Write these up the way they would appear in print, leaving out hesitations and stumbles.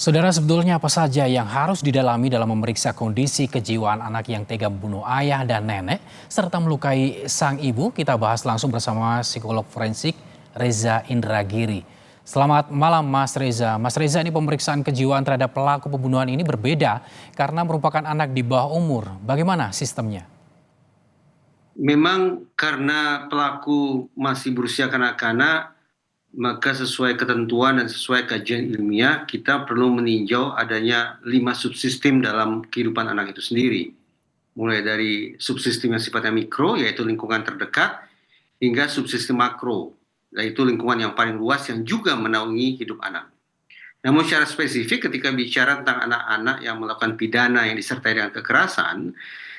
Saudara, sebetulnya apa saja yang harus didalami dalam memeriksa kondisi kejiwaan anak yang tega membunuh ayah dan nenek serta melukai sang ibu? Kita bahas langsung bersama psikolog forensik Reza Indragiri. Selamat malam Mas Reza. Mas Reza, ini pemeriksaan kejiwaan terhadap pelaku pembunuhan ini berbeda karena merupakan anak di bawah umur. Bagaimana sistemnya? Memang karena pelaku masih berusia kanak-kanak, maka sesuai ketentuan dan sesuai kajian ilmiah, kita perlu meninjau adanya 5 subsistem dalam kehidupan anak itu sendiri. Mulai dari subsistem yang sifatnya mikro, yaitu lingkungan terdekat, hingga subsistem makro, yaitu lingkungan yang paling luas yang juga menaungi hidup anak. Namun secara spesifik ketika bicara tentang anak-anak yang melakukan pidana yang disertai dengan kekerasan,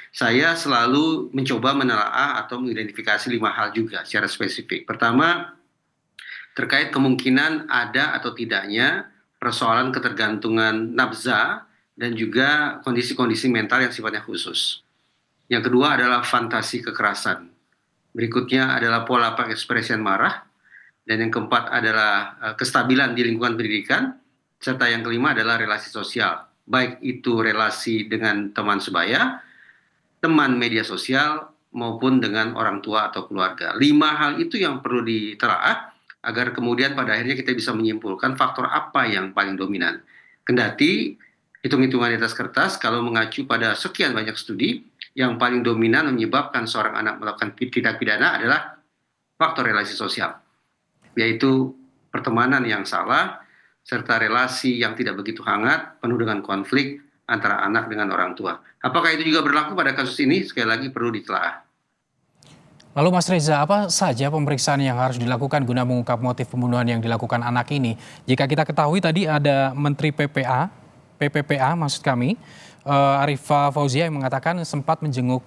saya selalu mencoba menelaah atau mengidentifikasi 5 hal juga secara spesifik. Pertama, terkait kemungkinan ada atau tidaknya persoalan ketergantungan nafza dan juga kondisi-kondisi mental yang sifatnya khusus. Yang kedua adalah fantasi kekerasan. Berikutnya adalah pola pengekspresian marah. Dan yang keempat adalah kestabilan di lingkungan pendidikan. Serta yang kelima adalah relasi sosial. Baik itu relasi dengan teman sebaya, teman media sosial, maupun dengan orang tua atau keluarga. 5 hal itu yang perlu ditelaah agar kemudian pada akhirnya kita bisa menyimpulkan faktor apa yang paling dominan. Kendati hitung-hitungan di atas kertas, kalau mengacu pada sekian banyak studi, yang paling dominan menyebabkan seorang anak melakukan tindak pidana adalah faktor relasi sosial, yaitu pertemanan yang salah, serta relasi yang tidak begitu hangat, penuh dengan konflik antara anak dengan orang tua. Apakah itu juga berlaku pada kasus ini? Sekali lagi perlu ditelaah. Lalu Mas Reza, apa saja pemeriksaan yang harus dilakukan guna mengungkap motif pembunuhan yang dilakukan anak ini? Jika kita ketahui tadi ada Menteri PPPA maksud kami, Arifah Fauzia yang mengatakan sempat menjenguk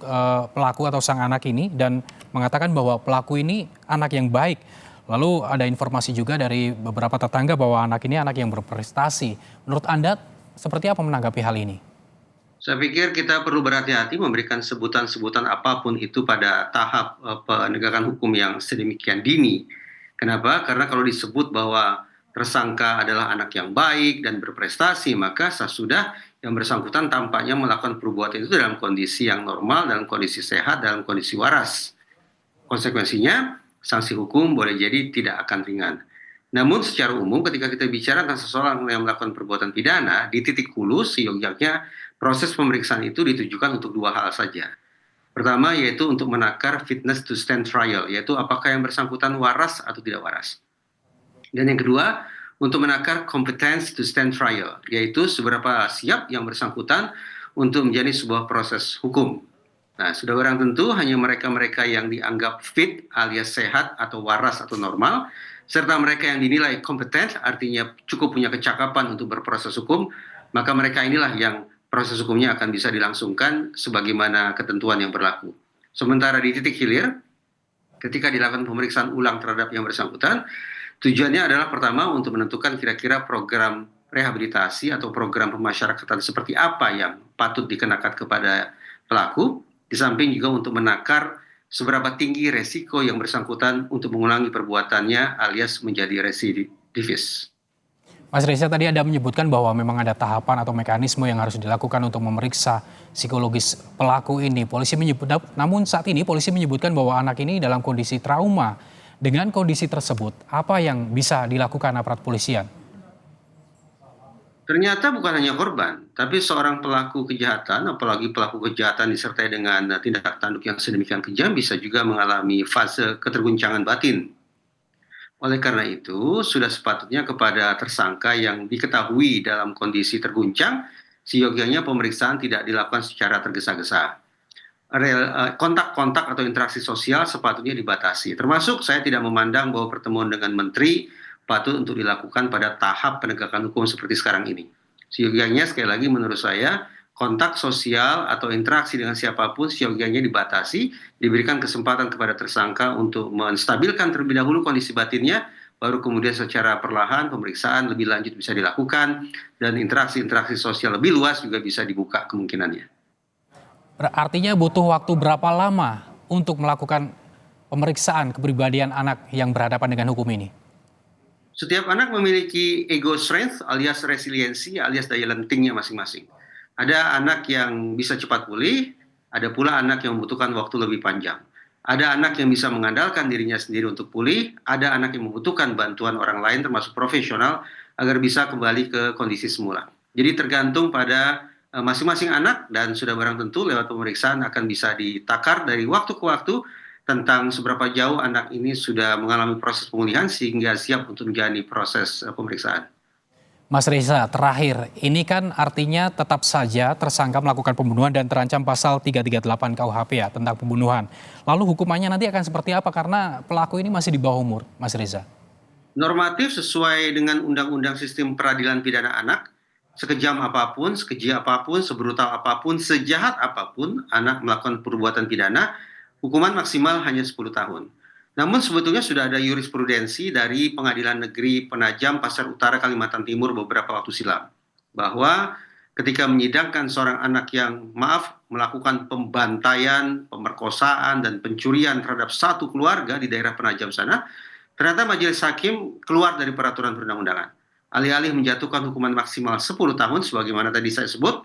pelaku atau sang anak ini dan mengatakan bahwa pelaku ini anak yang baik. Lalu ada informasi juga dari beberapa tetangga bahwa anak ini anak yang berprestasi. Menurut Anda seperti apa menanggapi hal ini? Saya pikir kita perlu berhati-hati memberikan sebutan-sebutan apapun itu pada tahap penegakan hukum yang sedemikian dini. Kenapa? Karena kalau disebut bahwa tersangka adalah anak yang baik dan berprestasi, maka sesudah yang bersangkutan tampaknya melakukan perbuatan itu dalam kondisi yang normal, dalam kondisi sehat, dalam kondisi waras. Konsekuensinya, sanksi hukum boleh jadi tidak akan ringan. Namun secara umum ketika kita bicara tentang seseorang yang melakukan perbuatan pidana, di titik hulu seyogyanya proses pemeriksaan itu ditujukan untuk 2 hal saja. Pertama yaitu untuk menakar fitness to stand trial, yaitu apakah yang bersangkutan waras atau tidak waras. Dan yang kedua, untuk menakar competence to stand trial, yaitu seberapa siap yang bersangkutan untuk menjadi sebuah proses hukum. Nah, sudah barang tentu hanya mereka-mereka yang dianggap fit alias sehat atau waras atau normal, serta mereka yang dinilai kompeten, artinya cukup punya kecakapan untuk berproses hukum, maka mereka inilah yang proses hukumnya akan bisa dilangsungkan sebagaimana ketentuan yang berlaku. Sementara di titik hilir, ketika dilakukan pemeriksaan ulang terhadap yang bersangkutan, tujuannya adalah pertama untuk menentukan kira-kira program rehabilitasi atau program pemasyarakatan seperti apa yang patut dikenakan kepada pelaku, di samping juga untuk menakar seberapa tinggi resiko yang bersangkutan untuk mengulangi perbuatannya alias menjadi residivis. Mas Reza, tadi Anda menyebutkan bahwa memang ada tahapan atau mekanisme yang harus dilakukan untuk memeriksa psikologis pelaku ini. Namun saat ini polisi menyebutkan bahwa anak ini dalam kondisi trauma. Dengan kondisi tersebut, apa yang bisa dilakukan aparat polisian? Ternyata bukan hanya korban, tapi seorang pelaku kejahatan, apalagi pelaku kejahatan disertai dengan tindak tanduk yang sedemikian kejam bisa juga mengalami fase keterguncangan batin. Oleh karena itu, sudah sepatutnya kepada tersangka yang diketahui dalam kondisi terguncang, seyogyanya pemeriksaan tidak dilakukan secara tergesa-gesa. Kontak-kontak atau interaksi sosial sepatutnya dibatasi. Termasuk saya tidak memandang bahwa pertemuan dengan menteri patut untuk dilakukan pada tahap penegakan hukum seperti sekarang ini. Seyogyanya sekali lagi menurut saya kontak sosial atau interaksi dengan siapapun seyogyanya dibatasi, diberikan kesempatan kepada tersangka untuk menstabilkan terlebih dahulu kondisi batinnya, baru kemudian secara perlahan pemeriksaan lebih lanjut bisa dilakukan dan interaksi-interaksi sosial lebih luas juga bisa dibuka kemungkinannya. Artinya butuh waktu berapa lama untuk melakukan pemeriksaan kepribadian anak yang berhadapan dengan hukum ini? Setiap anak memiliki ego strength alias resiliensi alias daya lentingnya masing-masing. Ada anak yang bisa cepat pulih, ada pula anak yang membutuhkan waktu lebih panjang. Ada anak yang bisa mengandalkan dirinya sendiri untuk pulih, ada anak yang membutuhkan bantuan orang lain termasuk profesional agar bisa kembali ke kondisi semula. Jadi tergantung pada masing-masing anak dan sudah barang tentu lewat pemeriksaan akan bisa ditakar dari waktu ke waktu tentang seberapa jauh anak ini sudah mengalami proses pemulihan sehingga siap untuk menjalani proses pemeriksaan. Mas Reza, terakhir, ini kan artinya tetap saja tersangka melakukan pembunuhan dan terancam pasal 338 KUHP ya tentang pembunuhan. Lalu hukumannya nanti akan seperti apa karena pelaku ini masih di bawah umur, Mas Reza? Normatif sesuai dengan Undang-Undang Sistem Peradilan Pidana Anak, sekejam apapun, sekeji apapun, sebrutal apapun, sejahat apapun anak melakukan perbuatan pidana, hukuman maksimal hanya 10 tahun. Namun sebetulnya sudah ada jurisprudensi dari Pengadilan Negeri Penajam Pasar Utara Kalimantan Timur beberapa waktu silam. Bahwa ketika menyidangkan seorang anak yang melakukan pembantaian, pemerkosaan, dan pencurian terhadap satu keluarga di daerah Penajam sana, ternyata majelis hakim keluar dari peraturan perundang-undangan. Alih-alih menjatuhkan hukuman maksimal 10 tahun, sebagaimana tadi saya sebut,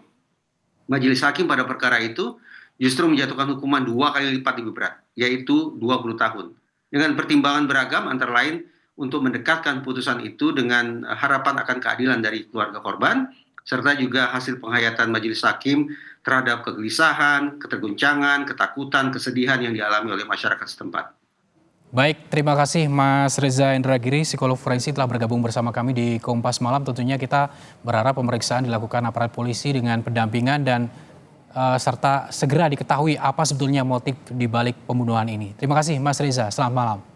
majelis hakim pada perkara itu justru menjatuhkan hukuman 2 kali lipat lebih berat, yaitu 20 tahun. Dengan pertimbangan beragam antara lain untuk mendekatkan putusan itu dengan harapan akan keadilan dari keluarga korban, serta juga hasil penghayatan majelis hakim terhadap kegelisahan, keterguncangan, ketakutan, kesedihan yang dialami oleh masyarakat setempat. Baik, terima kasih Mas Reza Indragiri, psikolog forensik telah bergabung bersama kami di Kompas Malam. Tentunya kita berharap pemeriksaan dilakukan aparat polisi dengan pendampingan dan serta segera diketahui apa sebetulnya motif di balik pembunuhan ini. Terima kasih Mas Reza, selamat malam.